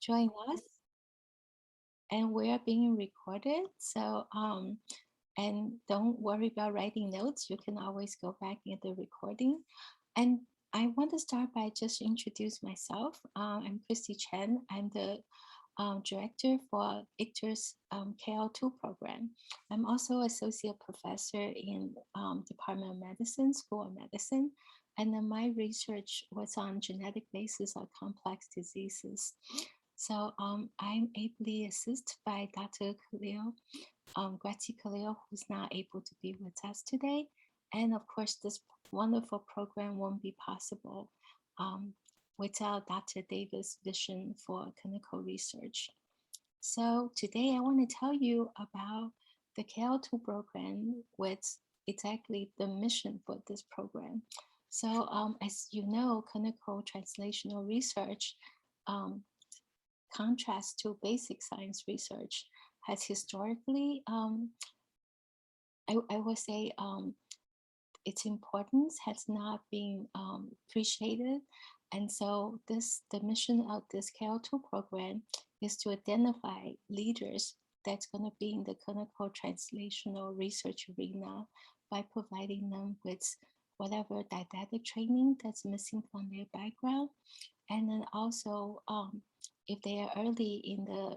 join us. And we are being recorded. So, and don't worry about writing notes. You can always go back in the recording. And I want to start by just introduce myself. I'm Christy Chen. I'm the director for ICTR's KL2 program. I'm also associate professor in Department of Medicine, School of Medicine. And then my research was on genetic basis of complex diseases. So I'm ably assisted by Dr. Khalil, Grazie Khalil, who's not able to be with us today. And of course, this wonderful program won't be possible without Dr. Davis' vision for clinical research. So today I want to tell you about the KL2 program with exactly the mission for this program. So as you know, clinical translational research contrast to basic science research has historically, I would say, its importance has not been appreciated. And so the mission of this KL2 program is to identify leaders that's going to be in the clinical translational research arena by providing them with whatever didactic training that's missing from their background. And then also, if they are early in the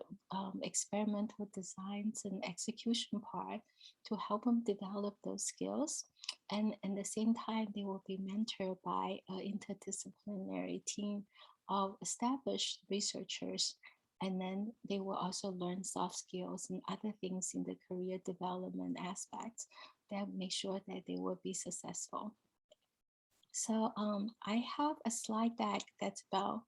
experimental designs and execution part, to help them develop those skills. And at the same time, they will be mentored by an interdisciplinary team of established researchers. And then they will also learn soft skills and other things in the career development aspects that make sure that they will be successful. So I have a slide deck that's about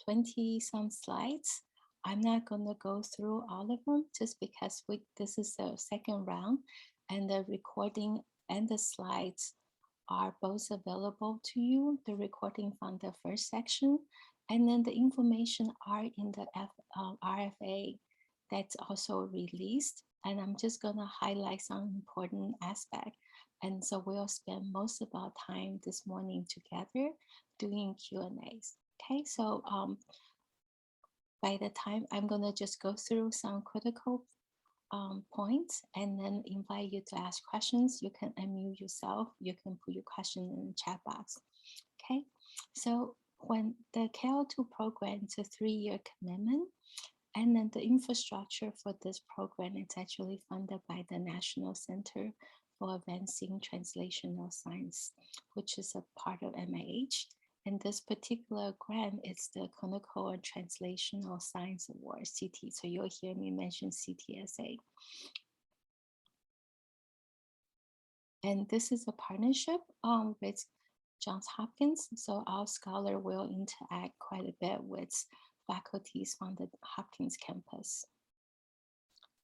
20 some slides. I'm not going to go through all of them just because this is the second round and the recording and the slides are both available to you, the recording from the first section, and then the information are in the RFA that's also released. And I'm just going to highlight some important aspects. And so we'll spend most of our time this morning together doing Q&As. Okay, so by the time I'm going to just go through some critical points and then invite you to ask questions. You can unmute yourself. You can put your question in the chat box. Okay, so when the KL2 program is a 3-year commitment, and then the infrastructure for this program is actually funded by the National Center for Advancing Translational Science, which is a part of NIH. And this particular grant is the Clinical and Translational Science Award, CT. So you'll hear me mention CTSA. And this is a partnership with Johns Hopkins. So our scholar will interact quite a bit with faculties on the Hopkins campus.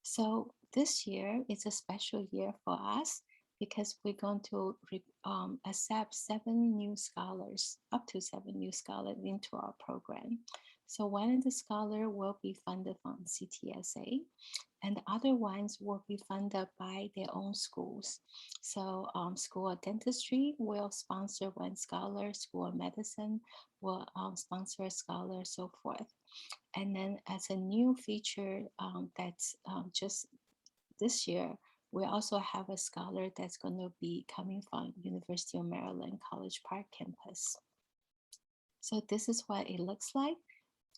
So this year is a special year for us because we're going to accept 7 new scholars, up to 7 new scholars into our program. So one of the scholars will be funded from CTSA, and the other ones will be funded by their own schools. So School of Dentistry will sponsor 1 scholar, School of Medicine will sponsor a scholar, so forth. And then as a new feature that's just this year, we also have a scholar that's going to be coming from University of Maryland College Park campus. So this is what it looks like.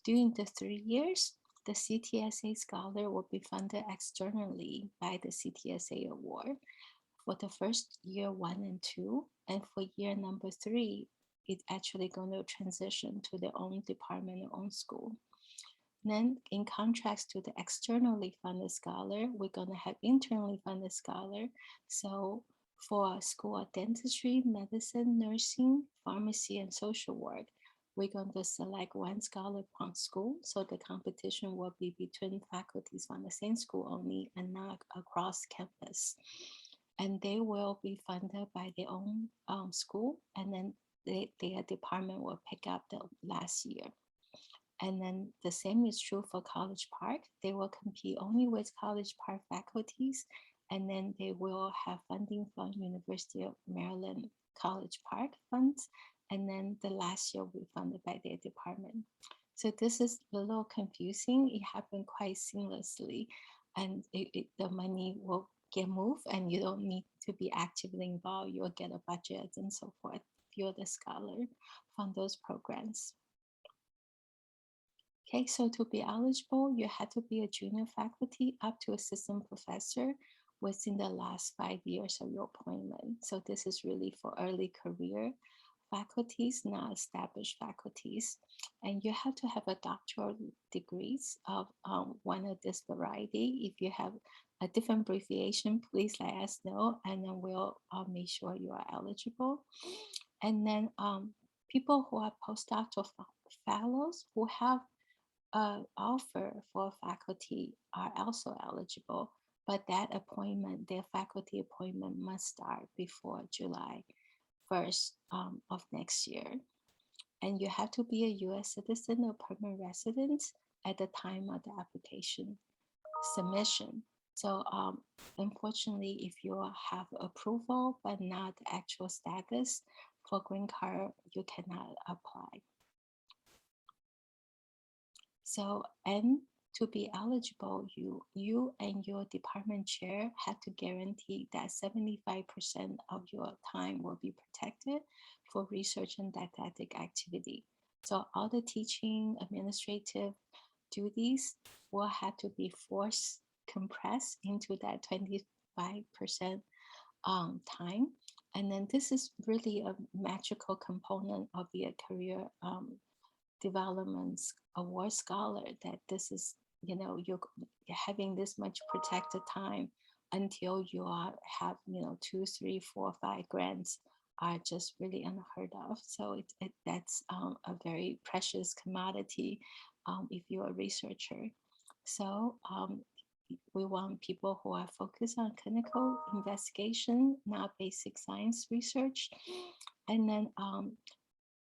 During the 3 years, the CTSA scholar will be funded externally by the CTSA award for the first year 1 and 2. And for year number 3, it's actually going to transition to their own department or own school. Then, in contrast to the externally funded scholar, we're going to have internally funded scholar. So for School of Dentistry, Medicine, Nursing, Pharmacy, and Social Work, we're going to select 1 scholar per school. So the competition will be between faculties from the same school only and not across campus. And they will be funded by their own school, and then their department will pick up the last year. And then the same is true for College Park. They will compete only with College Park faculties, and then they will have funding from University of Maryland College Park funds, and then the last year will be funded by their department. So this is a little confusing. It happened quite seamlessly, and the money will get moved, and you don't need to be actively involved. You'll get a budget and so forth if you're the scholar from those programs. Okay, so to be eligible, you had to be a junior faculty up to assistant professor within the last 5 years of your appointment. So this is really for early career faculties, not established faculties. And you have to have a doctoral degrees of one of this variety. If you have a different abbreviation, please let us know, and then we'll make sure you are eligible. And then people who are postdoctoral fellows who have offer for faculty are also eligible, but that appointment, their faculty appointment must start before July 1st of next year. And you have to be a US citizen or permanent resident at the time of the application submission. So unfortunately, if you have approval but not actual status for green card, you cannot apply. So, and to be eligible, you and your department chair have to guarantee that 75% of your time will be protected for research and didactic activity. So all the teaching, administrative duties will have to be forced, compressed into that 25% time. And then this is really a magical component of your career development award scholar, that this is, you're having this much protected time until you have 2, 3, 4, 5 grants are just really unheard of. So that's a very precious commodity if you're a researcher. So we want people who are focused on clinical investigation, not basic science research. And then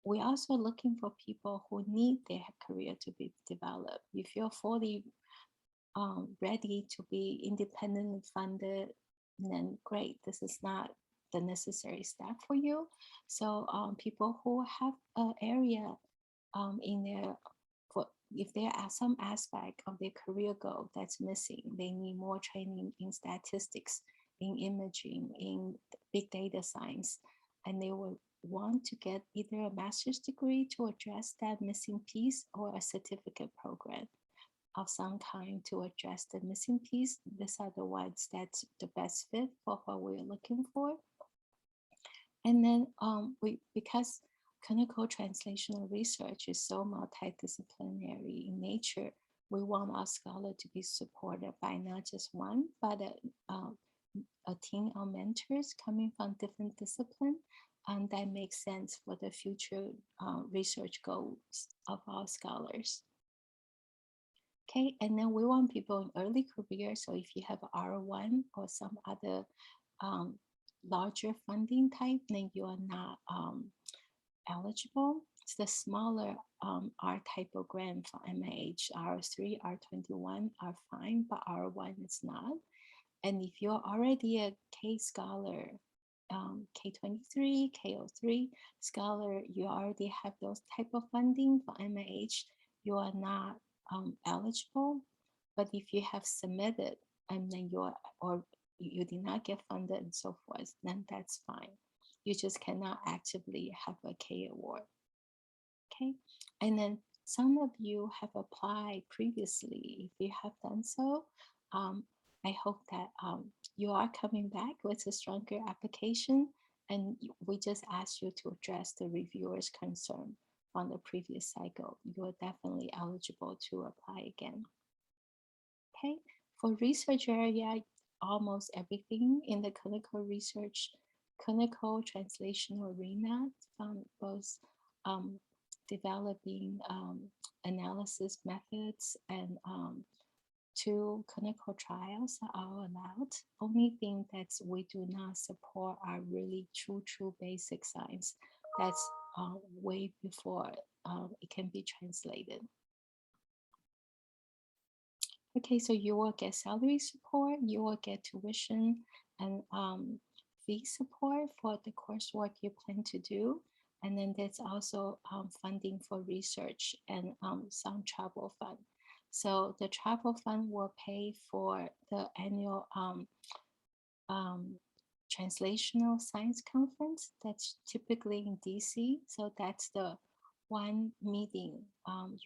we're also looking for people who need their career to be developed. If you're fully ready to be independently funded, then great. This is not the necessary step for you. So people who have an area in their, for if there are some aspect of their career goal that's missing, they need more training in statistics, in imaging, in big data science, and they will want to get either a master's degree to address that missing piece or a certificate program of some kind to address the missing piece. These are the ones that's the best fit for what we're looking for. And then because clinical translational research is so multidisciplinary in nature, we want our scholar to be supported by not just one, but a team of mentors coming from different disciplines, and that makes sense for the future research goals of our scholars. Okay, and then we want people in early career. So if you have R1 or some other larger funding type, then you are not eligible. It's the smaller R type of grant for MIH, R3, R21 are fine, but R1 is not. And if you're already a K scholar, K23, KL2 scholar, you already have those type of funding for MIH, you are not eligible. But if you have submitted and then you did not get funded and so forth, then that's fine. You just cannot actively have a K award. Okay, and then some of you have applied previously. If you have done so, I hope that you are coming back with a stronger application, and we just ask you to address the reviewer's concern from the previous cycle. You are definitely eligible to apply again. Okay, for research area, almost everything in the clinical research, clinical translation arena, both developing analysis methods and to clinical trials are all allowed. Only thing that we do not support are really true basic science. That's way before it can be translated. Okay, so you will get salary support, you will get tuition and fee support for the coursework you plan to do. And then there's also funding for research and some travel fund. So the travel fund will pay for the annual um, translational science conference that's typically in DC. So that's the one meeting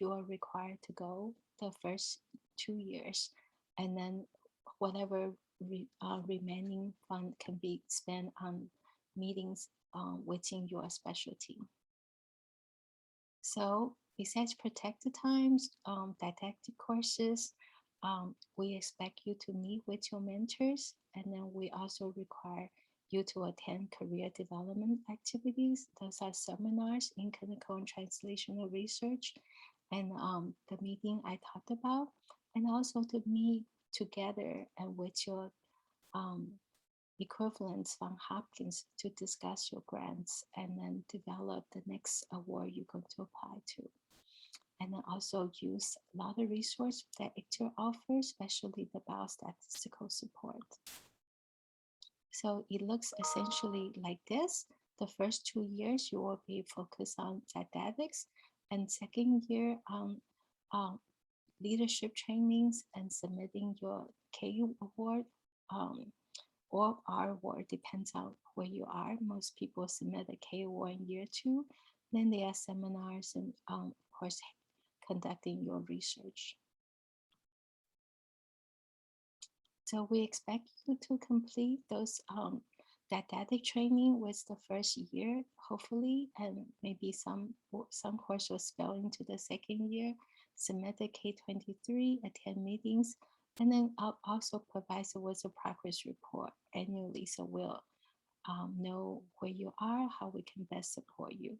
you are required to go the first 2 years. And then whatever remaining fund can be spent on meetings within your specialty. So besides protected times, didactic courses, we expect you to meet with your mentors, and then we also require you to attend career development activities. Those are seminars in clinical and translational research, and the meeting I talked about, and also to meet together and with your um, equivalents from Hopkins to discuss your grants and then develop the next award you're going to apply to. And then also use a lot of resources that ICTR offers, especially the biostatistical support. So it looks essentially like this. The first 2 years, you will be focused on didactics, and second year on leadership trainings and submitting your KU award or R award, depends on where you are. Most people submit a K award in year 2. Then there are seminars and, of course, conducting your research. So we expect you to complete those didactic training with the first year, hopefully, and maybe some course will spill into the second year. Submit the K23, attend meetings, and then I'll also provide you with a progress report annually, so we'll know where you are, how we can best support you.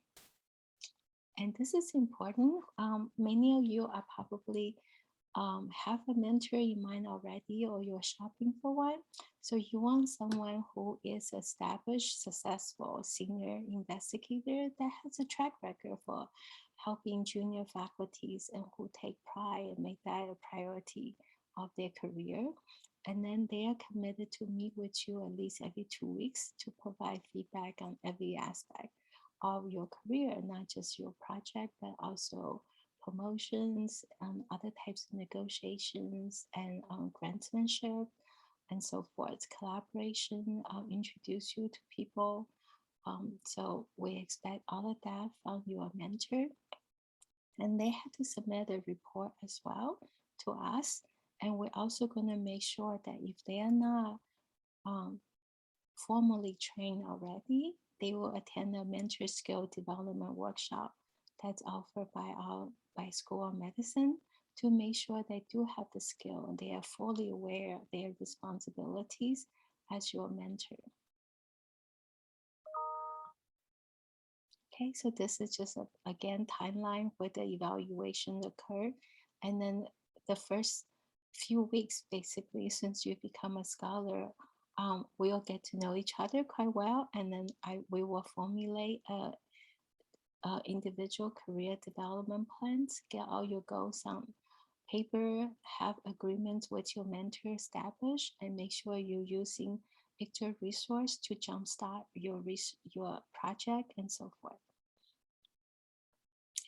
And this is important. Many of you are probably have a mentor in mind already, or you're shopping for one. So you want someone who is established, successful senior investigator that has a track record for helping junior faculties and who take pride and make that a priority of their career. And then they are committed to meet with you at least every 2 weeks to provide feedback on every aspect of your career, not just your project, but also promotions, other types of negotiations, and grantsmanship, and so forth. Collaboration, introduce you to people. So we expect all of that from your mentor. And they have to submit a report as well to us. And we're also going to make sure that if they are not formally trained already, they will attend a mentor skill development workshop that's offered by School of Medicine to make sure they do have the skill and they are fully aware of their responsibilities as your mentor. Okay, so this is just again timeline where the evaluation occurred, and then the first few weeks, basically, since you become a scholar, we'll get to know each other quite well, and then we will formulate a individual career development plans, get all your goals on paper, have agreements with your mentor established, and make sure you're using ICTR resource to jumpstart your project and so forth.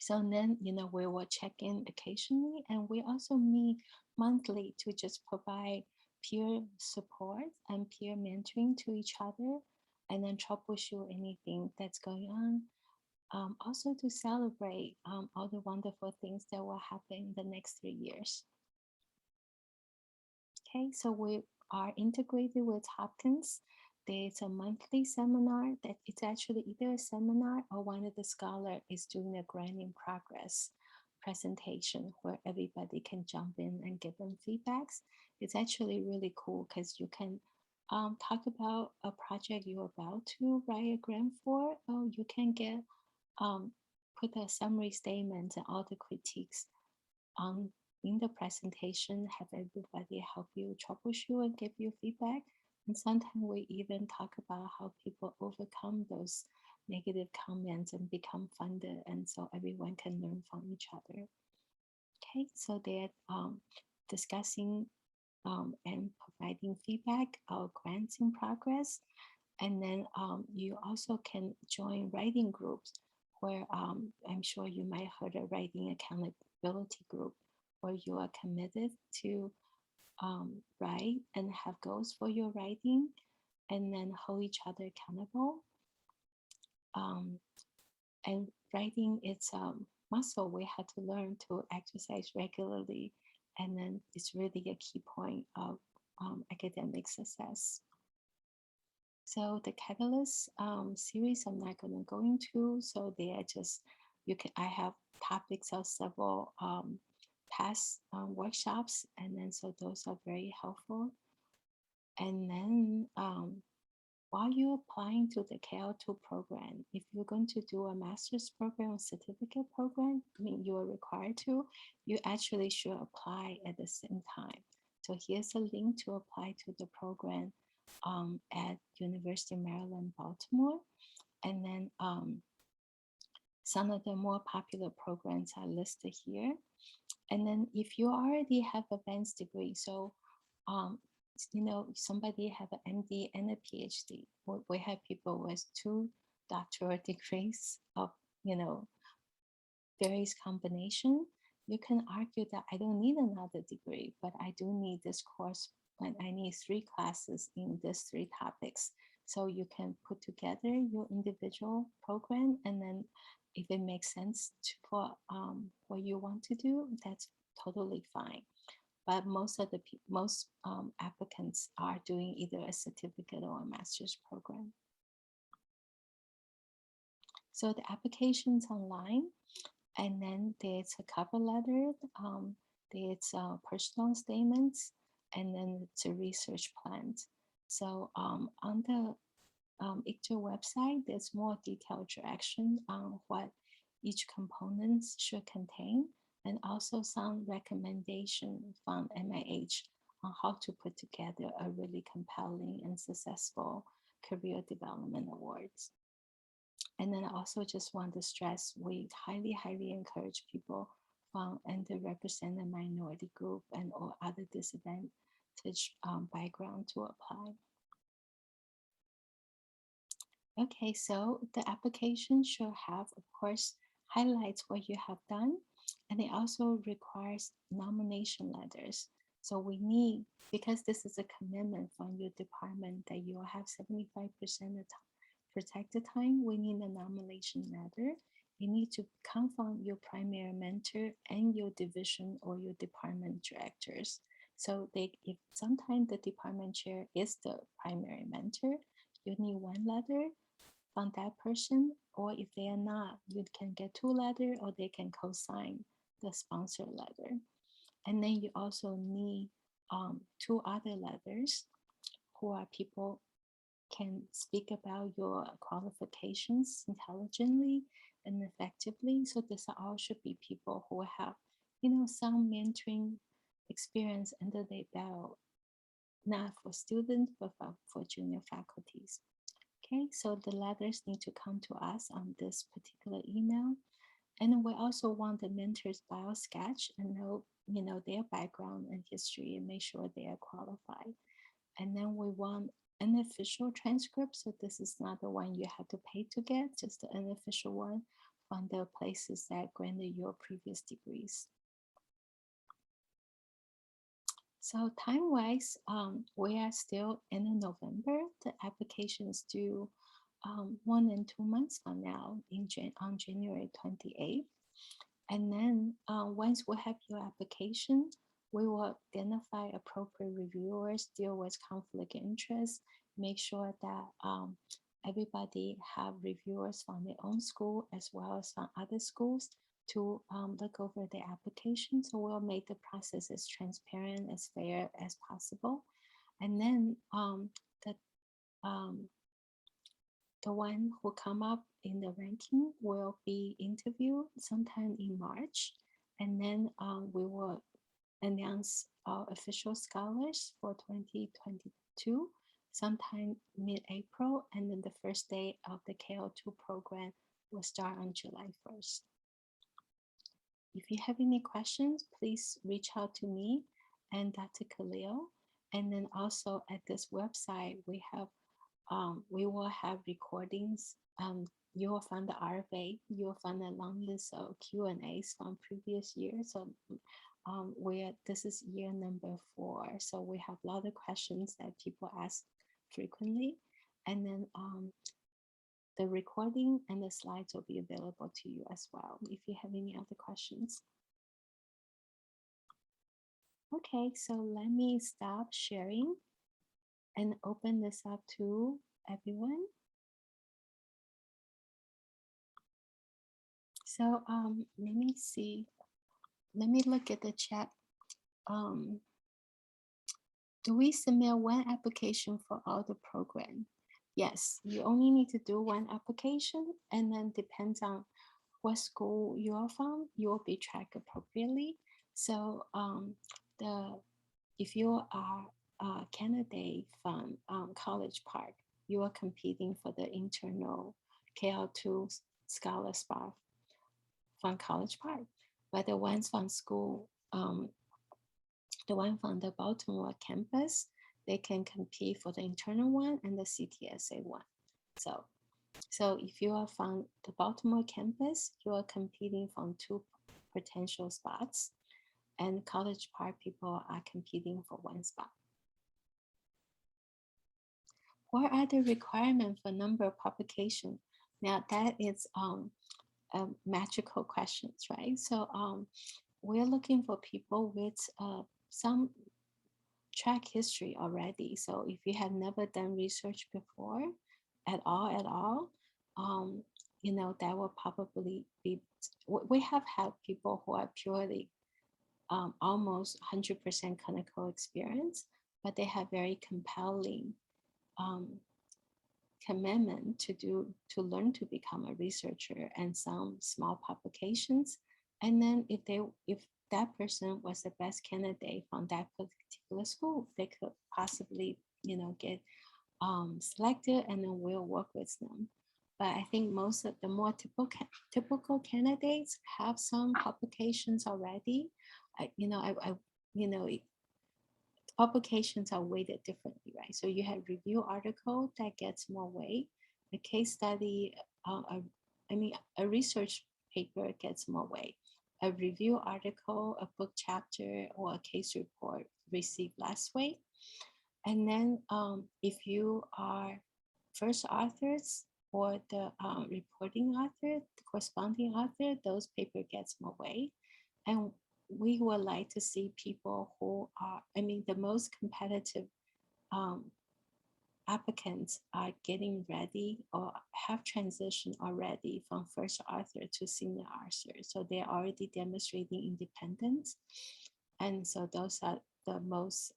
So then, we will check in occasionally, and we also meet monthly to just provide peer support and peer mentoring to each other, and then troubleshoot anything that's going on. Also to celebrate all the wonderful things that will happen in the next 3 years. Okay, so we are integrated with Hopkins. There's a monthly seminar that it's actually either a seminar or one of the scholars is doing a grant in progress presentation where everybody can jump in and give them feedbacks. It's actually really cool because you can talk about a project you're about to write a grant for, or you can get put a summary statement and all the critiques on in the presentation, have everybody help you troubleshoot and give you feedback. And sometimes we even talk about how people overcome those negative comments and become funded, and so everyone can learn from each other. Okay, so they're discussing and providing feedback or grants in progress. And then you also can join writing groups where I'm sure you might heard a writing accountability group where you are committed to write and have goals for your writing and then hold each other accountable. Um, and writing it's a muscle we had to learn to exercise regularly. And then it's really a key point of academic success. So the Catalyst series, I'm not going to go into. So they are just I have topics of several past workshops, and then so those are very helpful. And then while you're applying to the KL2 program, if you're going to do a master's program or certificate program, I mean, you are required to, you actually should apply at the same time. So here's a link to apply to the program at University of Maryland, Baltimore. And then some of the more popular programs are listed here. And then if you already have advanced degree, so um, somebody have an MD and a PhD. We have people with 2 doctoral degrees of, various combination. You can argue that I don't need another degree, but I do need this course, and I need 3 classes in these 3 topics. So you can put together your individual program, and then if it makes sense for what you want to do, that's totally fine. But most applicants are doing either a certificate or a master's program. So the application's online, and then there's a cover letter, there's personal statements, and then it's a research plan. So on the ICTO website, there's more detailed direction on what each component should contain, and also some recommendation from MIH on how to put together a really compelling and successful career development awards. And then I also just want to stress, we highly, highly encourage people from underrepresented minority group and or other disadvantaged background to apply. Okay, so the application should have, of course, highlights what you have done, and it also requires nomination letters. So we need, because this is a commitment from your department that you will have 75% of protected time, we need a nomination letter. You need to come from your primary mentor and your division or your department directors. So if sometimes the department chair is the primary mentor, you need 1 letter from that person, or if they are not, you can get 2 letters or they can co-sign the sponsor letter. And then you also need 2 other letters who are people can speak about your qualifications intelligently and effectively. So this all should be people who have, some mentoring experience under their belt, not for students, but for junior faculties. Okay, so the letters need to come to us on this particular email. And we also want the mentor's bio sketch and know, their background and history and make sure they are qualified. And then we want an official transcript. So this is not the one you have to pay to get, just an unofficial one from the places that granted your previous degrees. So time-wise, we are still in November. The application is due 1 and 2 months from now on January 28th. And then once we have your application, we will identify appropriate reviewers, deal with conflict of interest, make sure that everybody have reviewers from their own school as well as from other schools to look over the application. So we'll make the process as transparent, as fair as possible. And then the one who come up in the ranking will be interviewed sometime in March. And then we will announce our official scholars for 2022 sometime mid-April. And then the first day of the KL2 program will start on July 1st. If you have any questions, please reach out to me and Dr. Khalil. And then also at this website, we will have recordings you will find the RFA, you will find a long list of Q&As from previous years. So where this is year number 4. So we have a lot of questions that people ask frequently. And then the recording and the slides will be available to you as well if you have any other questions. Okay, so let me stop sharing and open this up to everyone. So let me see. Let me look at the chat. Do we submit one application for all the program? Yes, you only need to do one application, and then depends on what school you are from, you will be tracked appropriately. So if you are a candidate from College Park, you are competing for the internal KL2 scholar spot from College Park. But the ones from school, the one from the Baltimore campus, they can compete for the internal one and the CTSA one. So if you are from the Baltimore campus, you are competing from 2 potential spots, and College Park people are competing for 1 spot. What are the requirements for number of publication? Now that is magical questions, right? So we're looking for people with some track history already. So if you have never done research before at all, you know, that will probably be, we have had people who are purely almost 100% clinical experience, but they have very compelling commitment to learn to become a researcher and some small publications. And then if that person was the best candidate from that particular school, they could possibly, you know, get selected, and then we'll work with them. But I think most of the more typical candidates have some publications already. I you know, publications are weighted differently, right? So you have review article that gets more weight. A case study, a research paper gets more weight. A review article, a book chapter, or a case report receive less weight. And then if you are first authors or the reporting author, the corresponding author, those paper gets more weight. And we would like to see people who are, the most competitive applicants are getting ready or have transitioned already from first author to senior author. So they're already demonstrating independence. And so those are the most,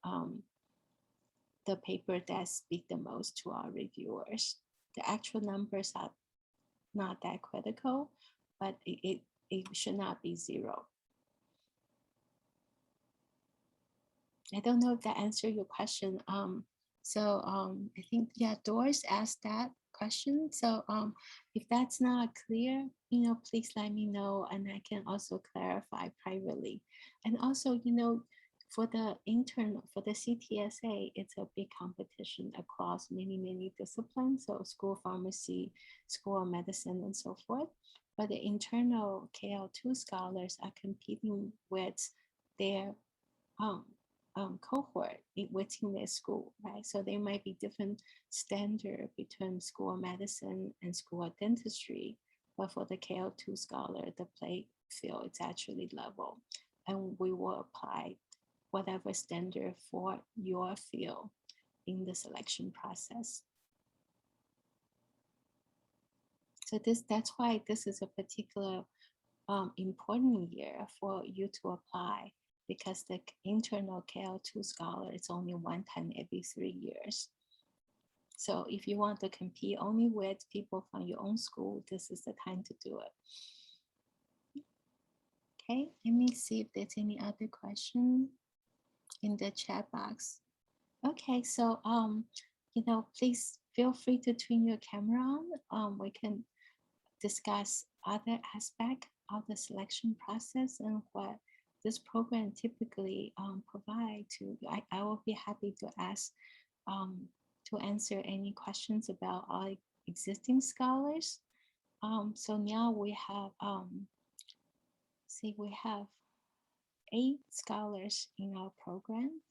the paper that speak the most to our reviewers. The actual numbers are not that critical, but it should not be 0. I don't know if that answered your question. I think, yeah, Doris asked that question. So if that's not clear, you know, please let me know, and I can also clarify privately. And also, you know, for the CTSA, it's a big competition across many disciplines. So school pharmacy, school of medicine, and so forth. But the internal KL2 scholars are competing with their cohort within their school, right? So there might be different standard between school of medicine and school of dentistry, but for the KL2 scholar, the play field is actually level, and we will apply whatever standard for your field in the selection process. So that's why this is a particular important year for you to apply, because the internal KL2 scholar is only 1 time every 3 years. So if you want to compete only with people from your own school, this is the time to do it. Okay, let me see if there's any other question in the chat box. Okay, so you know, please feel free to turn your camera on. We can discuss other aspects of the selection process and what this program typically provide to. I will be happy to to answer any questions about our existing scholars. So now we have, we have 8 scholars in our program.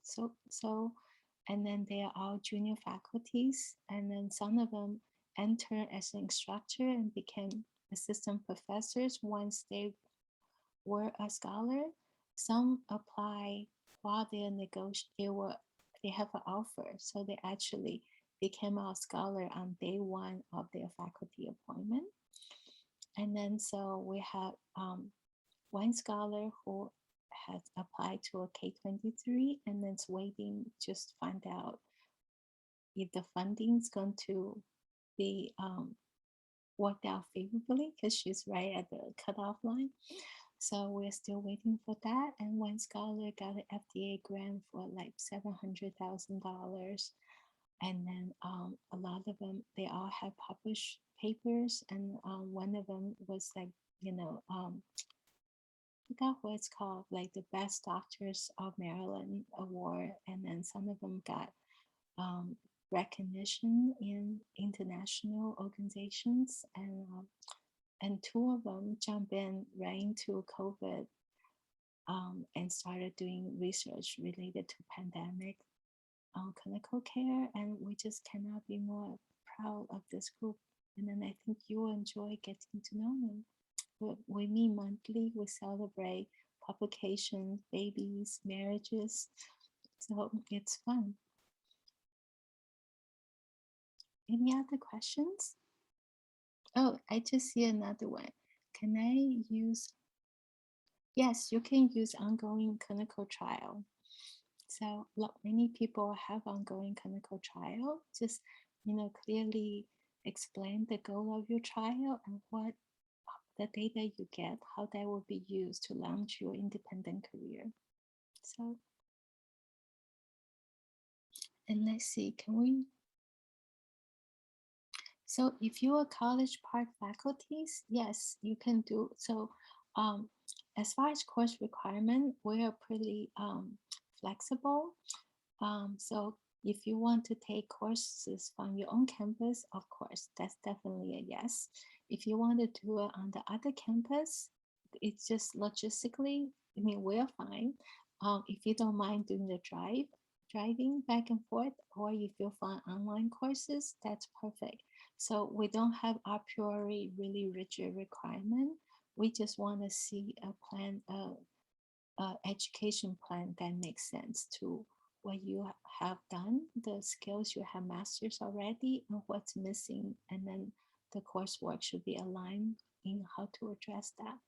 And then they are all junior faculties, and then some of them enter as an instructor and became assistant professors once they were a scholar. Some apply while they're they have an offer, so they actually became a scholar on day one of their faculty appointment. And then so we have one scholar who has applied to a K23 and then it's waiting just to find out if the funding is going to be worked out favorably, because she's right at the cutoff line. So we're still waiting for that. And one scholar got an FDA grant for like $700,000. And then a lot of them, they all have published papers. And one of them was like, I forgot what it's called, like the Best Doctors of Maryland Award. And then some of them got recognition in international organizations, and two of them jumped in right into COVID and started doing research related to pandemic clinical care, and we just cannot be more proud of this group. And then I think you will enjoy getting to know them. We meet monthly, we celebrate publications, babies, marriages, so it's fun. Any other questions? Oh, I just see another one. Can I use? Yes, you can use ongoing clinical trial. So many people have ongoing clinical trial. Just clearly explain the goal of your trial and what the data you get, how that will be used to launch your independent career. So, and let's see, can we? So if you are College Park faculties, yes, you can do. So as far as course requirement, we are pretty flexible. So if you want to take courses from your own campus, of course, that's definitely a yes. If you want to do it on the other campus, it's just logistically, we're fine. If you don't mind doing the driving back and forth, or if you find online courses, that's perfect. So we don't have a priori really rigid requirement. We just want to see a plan, education plan that makes sense to what you have done, the skills you have mastered already, and what's missing. And then the coursework should be aligned in how to address that.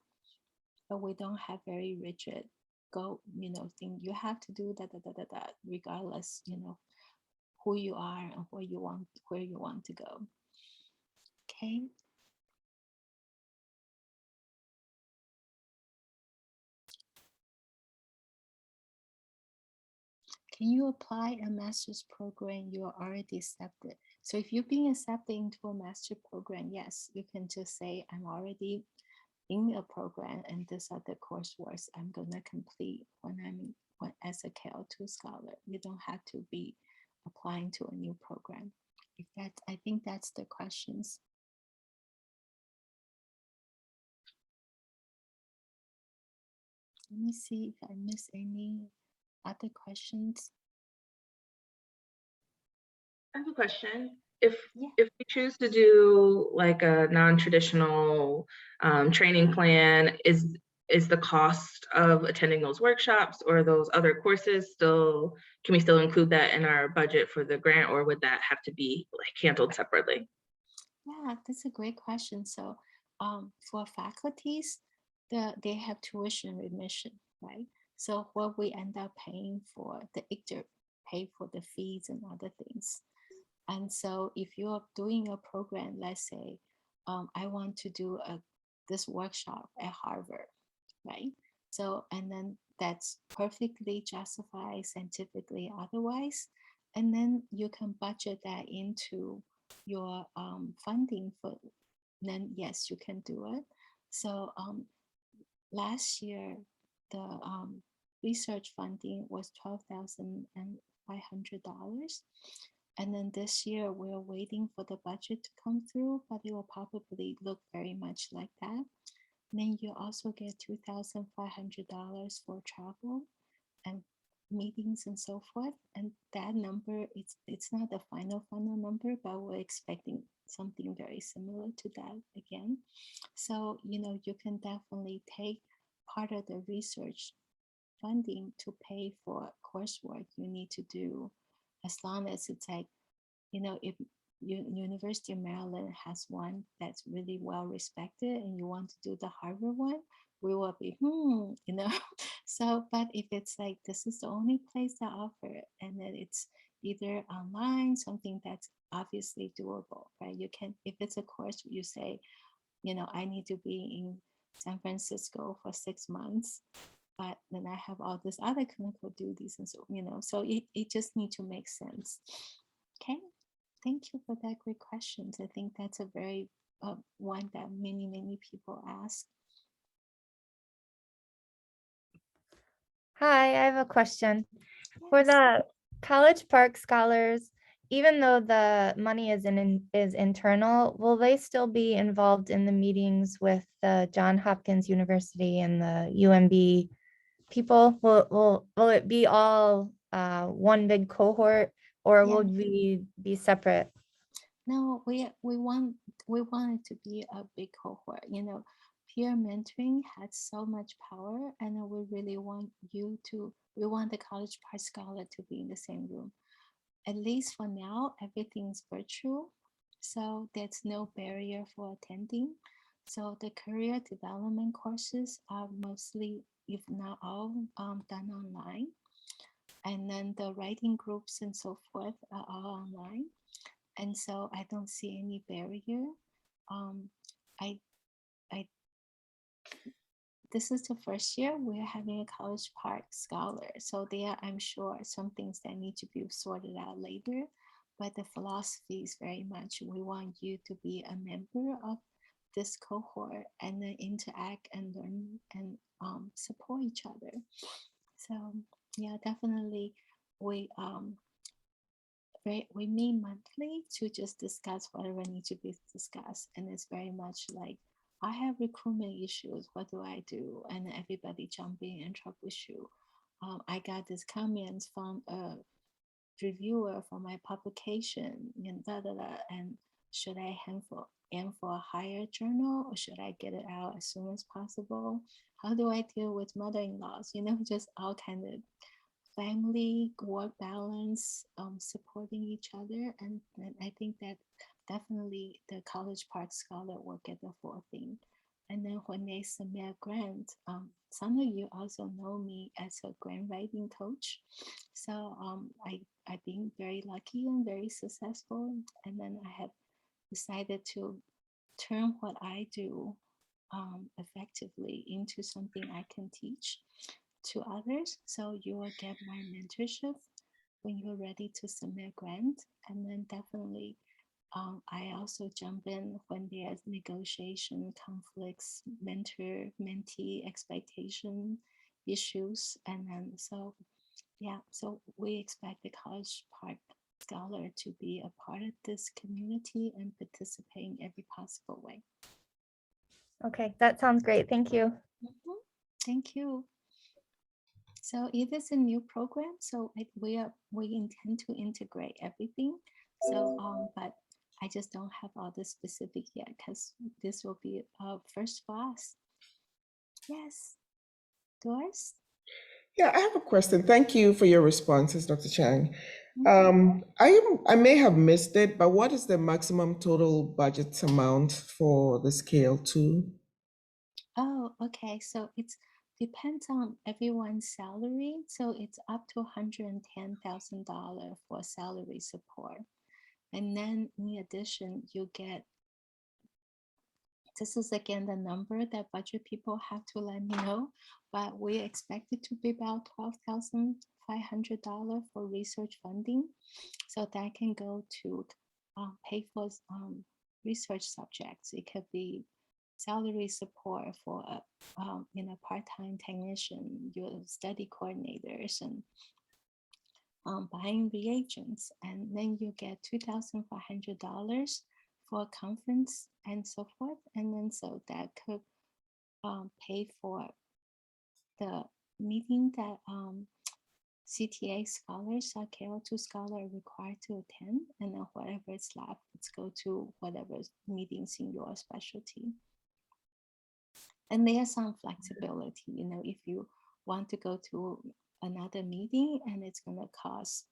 But we don't have very rigid thing. You have to do that, regardless, who you are and where you want to go. Okay. Can you apply a master's program you are already accepted? So if you're being accepted into a master program, yes, you can just say, I'm already in a program and these are the coursework I'm going to complete as a KL2 scholar. You don't have to be applying to a new program. I think that's the questions. Let me see if I miss any other questions. I have a question. If we choose to do like a non-traditional training plan, is the cost of attending those workshops or those other courses can we still include that in our budget for the grant, or would that have to be like handled separately? Yeah, that's a great question. So for faculties, they have tuition remission, right? So what we end up paying for, the ICTR pay for the fees and other things. And so if you're doing a program, let's say I want to do this workshop at Harvard, right? So, and then that's perfectly justified scientifically otherwise. And then you can budget that into your funding for, then yes, you can do it. So last year, the research funding was $12,500. And then this year, we're waiting for the budget to come through, but it will probably look very much like that. Then you also get $2,500 for travel and meetings and so forth. And that number, it's not the final number, but we're expecting something very similar to that again. So, you can definitely take part of the research funding to pay for coursework you need to do, as long as it's like, if University of Maryland has one that's really well respected and you want to do the Harvard one, we will be, So, but if it's like, this is the only place that offer it, and then it's either online, something that's obviously doable, right? You can, if it's a course you say, I need to be in San Francisco for 6 months, but then I have all this other clinical duties, and so it just need to make sense. Okay. Thank you for that great questions. I think that's a very one that many people ask. Hi, I have a question. For Yes. the College Park scholars, even though the money is internal, will they still be involved in the meetings with the Johns Hopkins University and the UMB people? Will it be all one big cohort, or Yeah. will we be separate? No, we want it to be a big cohort. Peer mentoring has so much power, and we really want we want the College Park scholar to be in the same room. At least for now, everything's virtual, so there's no barrier for attending. So the career development courses are mostly, if not all, done online. And then the writing groups and so forth are all online. And so I don't see any barrier. Um, I, I, this is the first year we're having a College Park scholar. So there, I'm sure some things that need to be sorted out later. But the philosophy is very much, we want you to be a member of this cohort and then interact and learn and support each other. So yeah, definitely we we meet monthly to just discuss whatever needs to be discussed, and it's very much like, I have recruitment issues, what do I do? And everybody jump in and troubleshoot. I got this comments from a reviewer for my publication and and should I aim for a higher journal, or should I get it out as soon as possible? How do I deal with mother-in-laws? Just all kind of family work balance, supporting each other. And I think that definitely the College Park scholar will get the full thing. And then when they submit a grant, some of you also know me as a grant writing coach. So I've been very lucky and very successful. And then I have decided to turn what I do effectively into something I can teach to others. So you will get more mentorship when you're ready to submit grant. And then definitely, I also jump in when there's negotiation, conflicts, mentor, mentee expectation issues. And then, so yeah, so we expect the College Park scholar to be a part of this community and participate in every possible way. Okay, that sounds great. Thank you. Mhm. Thank you. So it is a new program, so we intend to integrate everything. So but I just don't have all the specific yet, because this will be first for us. Yes, Doris. Yeah, I have a question. Thank you for your responses, Dr. Chang. Mhm. I may have missed it, but what is the maximum total budget amount for the scale two? Oh, okay. So it's depends on everyone's salary. So it's up to $110,000 for salary support. And then in addition, you get, this is again the number that budget people have to let me know, but we expect it to be about $12,500 for research funding. So that can go to pay for research subjects. It could be salary support for a part-time technician, your study coordinators, and buying reagents, and then you get $2,500 for a conference and so forth. And then so that could pay for the meeting that CTA scholars or KL2 scholar are required to attend, and then whatever is left, let's go to whatever meetings in your specialty. And there's some flexibility, you know, if you want to go to another meeting and it's going to cost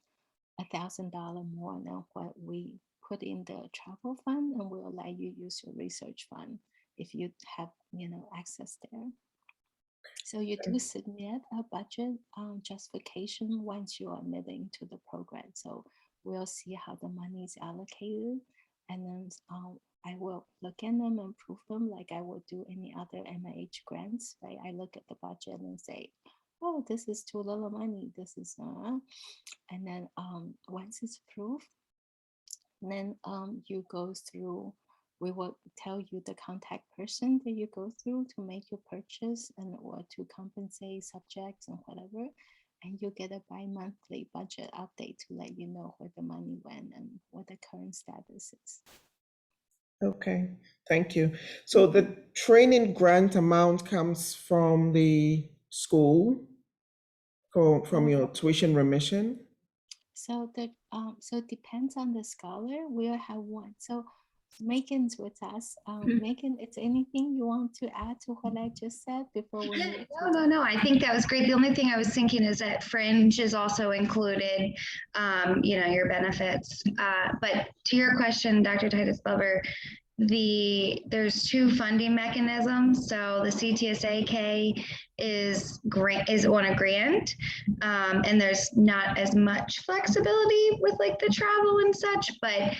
$1,000 more than what we put in the travel fund, and we'll let you use your research fund if you have, you know, access there. So you do submit a budget justification once you are admitted into the program. So we'll see how the money is allocated, and then I will look at them and prove them like I would do any other NIH grants. Right? I look at the budget and say, oh, this is too little money. This is and then once it's approved, then you go through. We will tell you the contact person that you go through to make your purchase and or to compensate subjects and whatever. And you get a bi-monthly budget update to let you know where the money went and what the current status is. Okay, thank you. So the training grant amount comes from the school from your tuition remission? So the so it depends on the scholar. We'll have one. So Megan's with us. Megan, is anything you want to add to what I just said before we move to No. I think that was great. The only thing I was thinking is that fringe is also included, you know, your benefits. But to your question, Dr. Titus Glover, there's two funding mechanisms. So the CTSAK is on a grant, and there's not as much flexibility with like the travel and such, but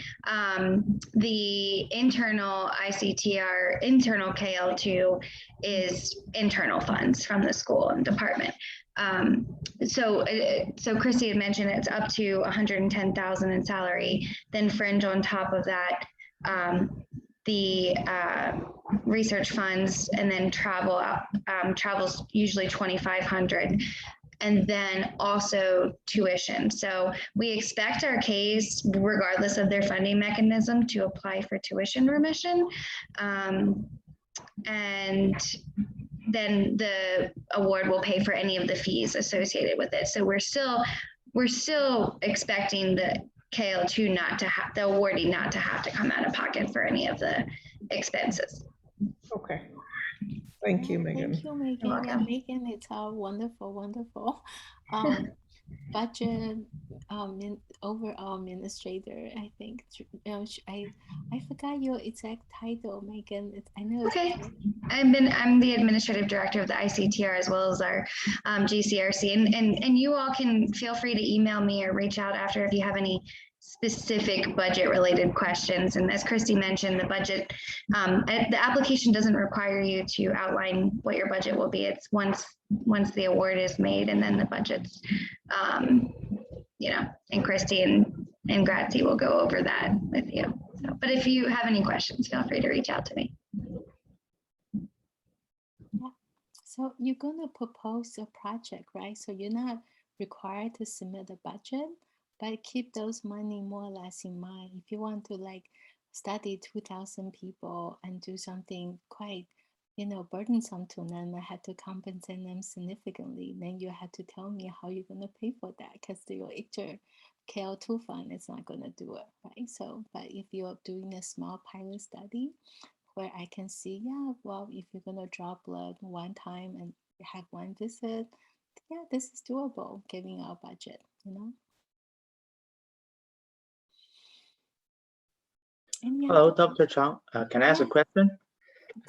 the internal ICTR, internal KL2 is internal funds from the school and department. So Christy had mentioned it's up to 110,000 in salary, then fringe on top of that, the research funds, and then travel's usually 2,500, and then also tuition. So we expect our Ks, regardless of their funding mechanism, to apply for tuition remission. And then the award will pay for any of the fees associated with it. So we're still expecting the KL2 not to have, the awardee not to have to come out of pocket for any of the expenses. Okay. Thank you, Megan. Thank you, Megan. Yeah, Megan, it's our wonderful budget overall administrator. I think I forgot your exact title, Megan. I know. Okay, I'm the administrative director of the ICTR as well as our GCRC, and you all can feel free to email me or reach out after if you have any specific budget related questions. And as Christy mentioned, the budget, the application doesn't require you to outline what your budget will be. It's once the award is made, and then the budget's, you know, and Christy and Grazie will go over that with you. So, but if you have any questions, feel free to reach out to me. Yeah. So you're going to propose a project, right? So you're not required to submit a budget, but keep those money more or less in mind. If you want to like study 2,000 people and do something quite, you know, burdensome to them, I had to compensate them significantly. Then you have to tell me how you're going to pay for that, because your ICTR KL2 fund is not going to do it, right? So, but if you're doing a small pilot study where I can see, yeah, well, if you're going to draw blood one time and have one visit, yeah, this is doable given our budget, you know? Hello, Dr. Chang. Can I ask a question?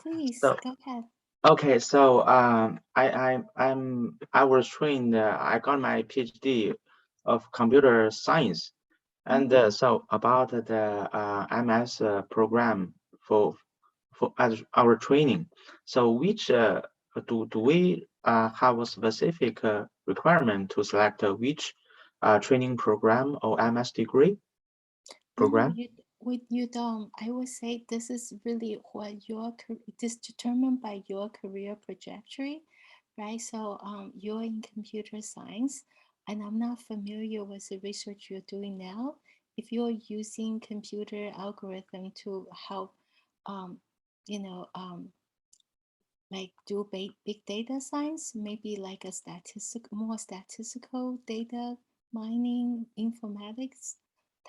Please, So, go ahead. okay, so I was trained. I got my PhD of computer science, and so about the MS program for our training. So which do we have a specific requirement to select which training program or MS degree program? No, you don't. I would say this is really what this determined by your career trajectory, right? So you're in computer science. and I'm not familiar with the research you're doing now. If you're using computer algorithm to help, um, you know, like do big data science, maybe like a more statistical data mining, informatics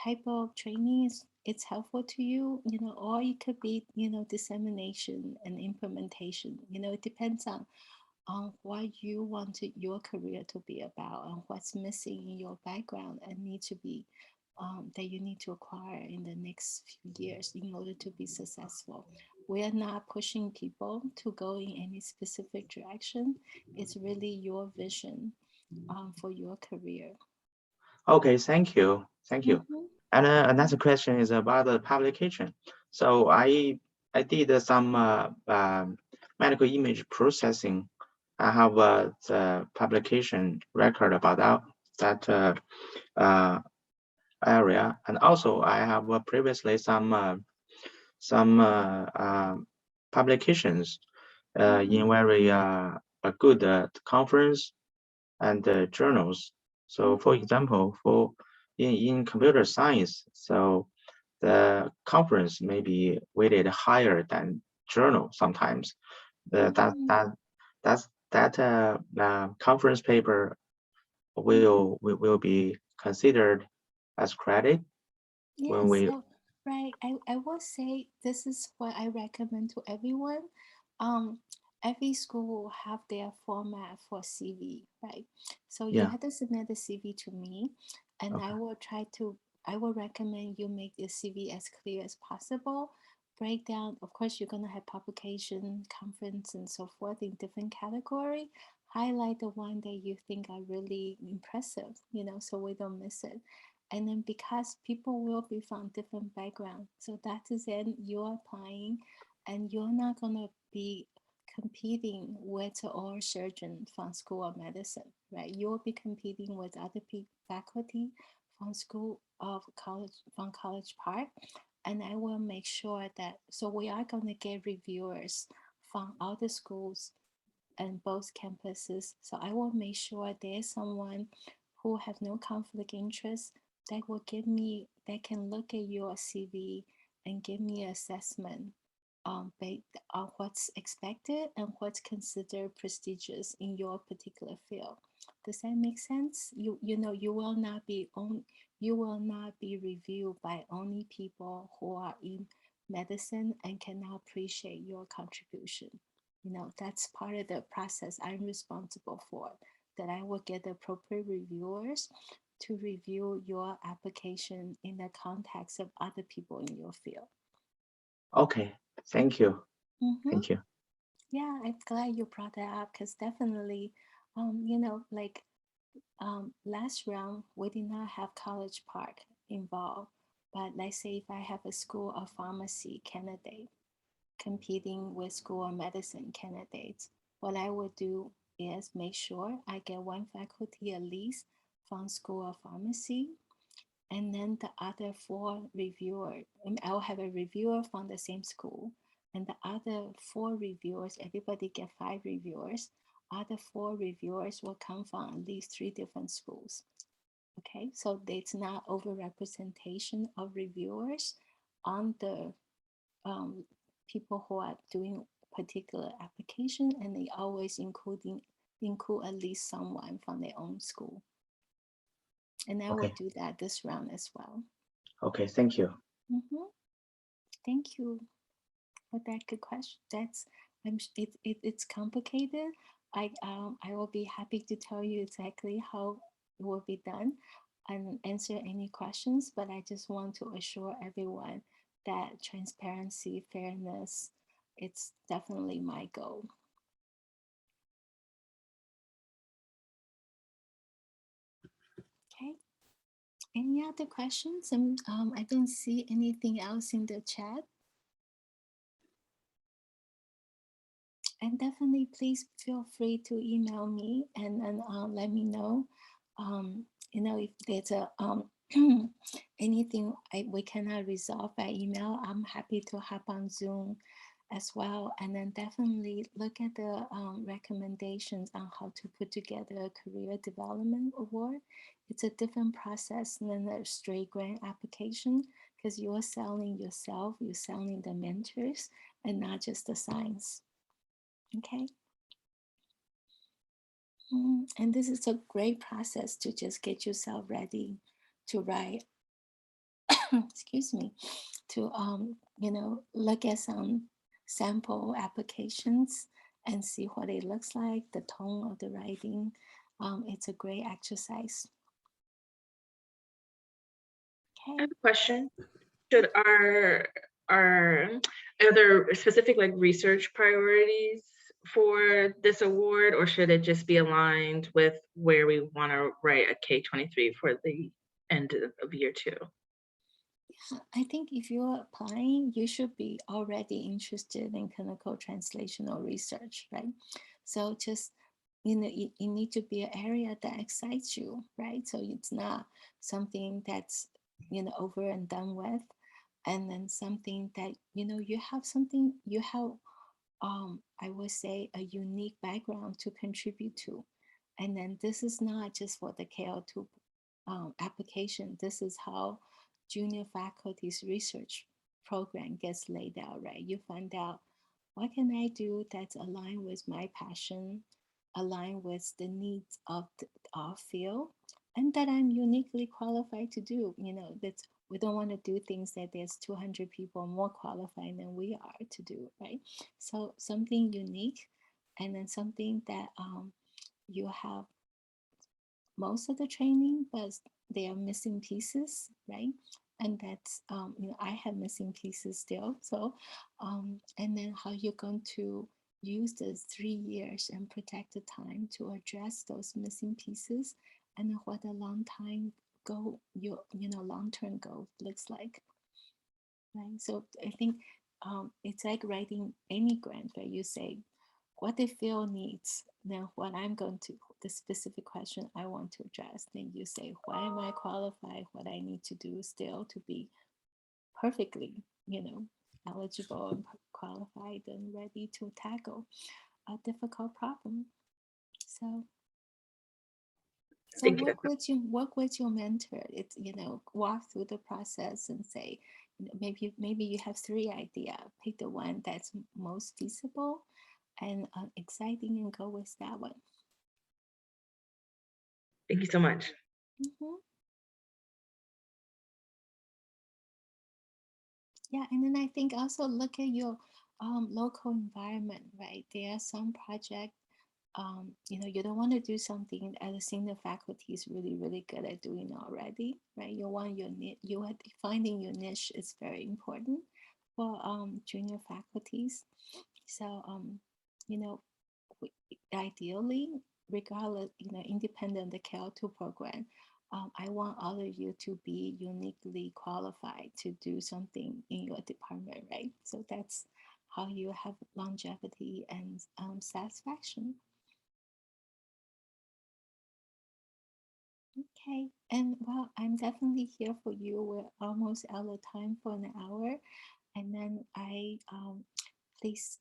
type of training it's helpful to you, or it could be, dissemination and implementation. It depends on what you want your career to be about and what's missing in your background and need to be that you need to acquire in the next few years in order to be successful. We are not pushing people to go in any specific direction. It's really your vision for your career. Okay, thank you. Thank you. Mhm. And another question is about the publication. So I did some medical image processing. I have the publication record about that area, and also I have previously some publications in very a good conference and journals. So for example, for in computer science, so the conference may be weighted higher than journal sometimes. That conference paper will be considered as credit when Yes, we. so right. I will say this is what I recommend to everyone. Every school will have their format for CV, right? So you Yeah. have to submit the CV to me, and Okay. I will recommend you make the CV as clear as possible. Break down, of course, you're gonna have publication, conference, and so forth in different category. Highlight the one that you think are really impressive, so we don't miss it. And then because people will be from different backgrounds, so that is then you're applying and you're not going to be competing with all surgeon from school of medicine, right? You'll be competing with other faculty from school of college, from College Park. And I will make sure that, so we are going to get reviewers from other schools and both campuses. So I will make sure there's someone who have no conflict interest that will give me that can look at your CV and give me an assessment based on what's expected and what's considered prestigious in your particular field. Does that make sense? You will not be reviewed by only people who are in medicine and cannot appreciate your contribution. That's part of the process I'm responsible for, that I will get the appropriate reviewers to review your application in the context of other people in your field. Okay. Thank you. Mm-hmm. Thank you. Yeah, I'm glad you brought that up because definitely, like last round, we did not have College Park involved. But let's say if I have a School of Pharmacy candidate competing with School of Medicine candidates, what I would do is make sure I get one faculty at least from School of Pharmacy, and then the other four reviewers. I'll have a reviewer from the same school, and the other four reviewers, everybody get 5 reviewers. Other 4 reviewers will come from at least 3 different schools. Okay, so there's not overrepresentation of reviewers on the people who are doing particular application, and they always include at least someone from their own school. And I will Okay. do that this round as well. Okay. Thank you. Mm-hmm. Thank you for that good question. It's complicated. I will be happy to tell you exactly how it will be done and answer any questions. But I just want to assure everyone that transparency, fairness, it's definitely my goal. Okay. Any other questions? And I don't see anything else in the chat. And definitely, please feel free to email me and let me know. If there's a anything we cannot resolve by email, I'm happy to hop on Zoom as well. And then definitely look at the recommendations on how to put together a career development award. It's a different process than a straight grant application because you're selling yourself, you're selling the mentors and not just the science. Okay. And this is a great process to just get yourself ready to write, excuse me, to, look at some sample applications and see what it looks like, the tone of the writing. It's a great exercise. I Okay. have a question. Should are there specific like research priorities for this award, or should it just be aligned with where we want to write a K-23 for the end of year 2? I think if you're applying, you should be already interested in clinical translational research, right? So just, it need to be an area that excites you, right? So it's not something that's, over and done with. And then something that, you have something, you have, I would say, a unique background to contribute to. And then this is not just for the KL2 application. This is how junior faculty's research program gets laid out, right? You find out, what can I do that's aligned with my passion, aligned with the needs of our field, and that I'm uniquely qualified to do. That's, we don't want to do things that there's 200 people more qualified than we are to do, right? So something unique, and then something that you have most of the training, but they are missing pieces, right? And that's, I have missing pieces still. So, and then how you're going to use the 3 years and protect the time to address those missing pieces, and what a long time goal, your, long-term goal looks like, right? So I think it's like writing any grant where you say, what the field needs, then what I'm going to, the specific question I want to address, then you say, why am I qualified, what I need to do still to be perfectly, eligible and qualified and ready to tackle a difficult problem. So Thank you. work with your mentor. It's, walk through the process and say, maybe you have 3 ideas, pick the one that's most feasible and exciting and go with that one. Thank you so much. Mm-hmm. Yeah, and then I think also look at your local environment, right? There are some projects, you don't want to do something that the senior faculty is really, really good at doing already, right? You want your niche, finding your niche is very important for junior faculties. So, ideally, regardless, independent of the KL2 program, I want all of you to be uniquely qualified to do something in your department, right? So that's how you have longevity and satisfaction. Okay, and well, I'm definitely here for you. We're almost out of time for an hour, and then please,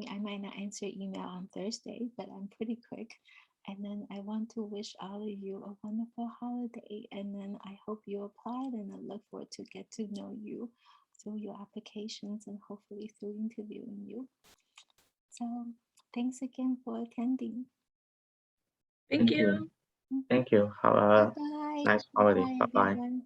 I might not answer email on Thursday, but I'm pretty quick. And then I want to wish all of you a wonderful holiday. And then I hope you applied, and I look forward to get to know you through your applications and hopefully through interviewing you. So thanks again for attending. Thank you. Thank you. Have a Bye-bye. nice holiday. Bye, Bye-bye. everyone.